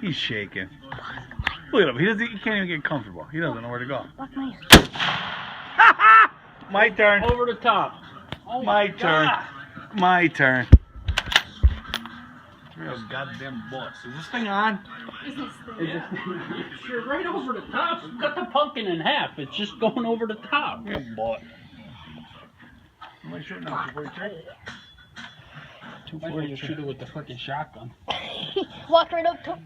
He's shaking. Look at him. He can't even get comfortable. He doesn't know where to go. My turn. Over the top. Oh my turn. God. My turn. Real goddamn boss. Is this thing on? You're right over the top. Cut the pumpkin in half. It's just going over the top. Good boy. Am I shooting now? 242? Might as well shoot it with the freaking shotgun. Walk right up to him.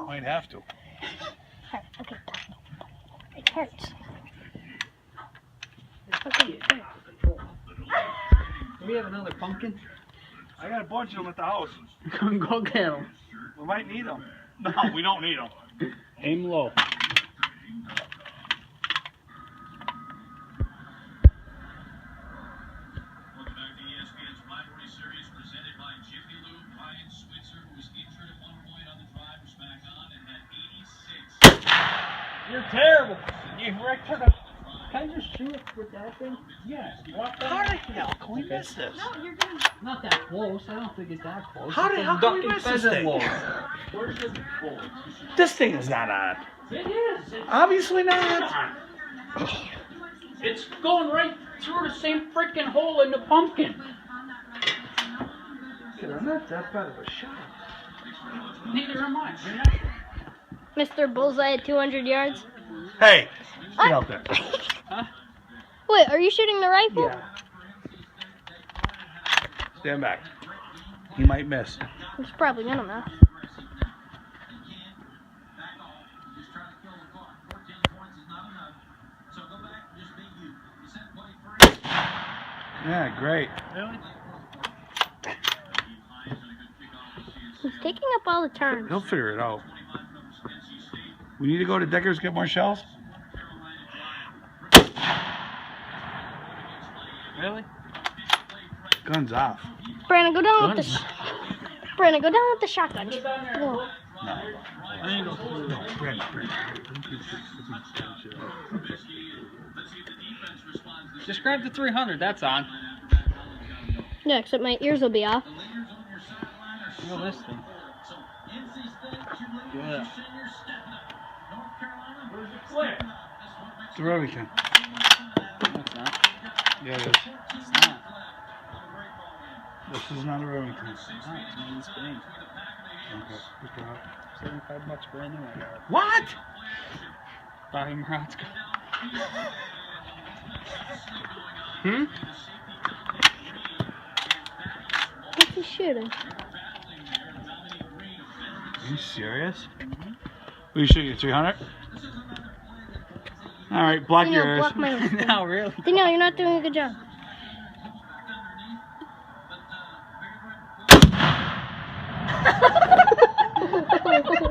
Might have to. Okay. It hurts. Okay. Do we have another pumpkin? I got a bunch of them at the house. Go get them. We might need them. No, we don't need them. Aim low. You're terrible. You wrecked her. Can I just shoot it with that thing? Yes. How the hell can we miss this? No, you're good. Not that close. I don't think it's that close. How can we miss this thing? Where's the bullets? This thing is not on. It is. Obviously not. It's going right through the same freaking hole in the pumpkin. I'm not that bad of a shot. Neither am I. Mr. Bullseye at 200 yards. Hey, get out there. Huh? Wait, are you shooting the rifle? Yeah. Stand back. He might miss. It's probably gonna miss. Yeah, great. Really? He's taking up all the turns. He'll figure it out. We need to go to Decker's get more shells? Really? Gun's off. Brandon, go down with the Brandon, go down with the shotgun. Whoa. No, Brandon. Just grab the 300. That's on. Yeah, except my ears will be off. Feel this thing. Yeah. It's a Remington. That's not. Yeah, it is. It's not. This is not a Remington. It's not. It's made in Spain. Okay, pick it up. $75 brand new. I got it. What? Bobby Maratska. Hmm? What's he shooting? Are you serious? Will you shoot your 300? All right, block Daniel, your ears. block my ears. No, really. Daniel, you're not doing a good job.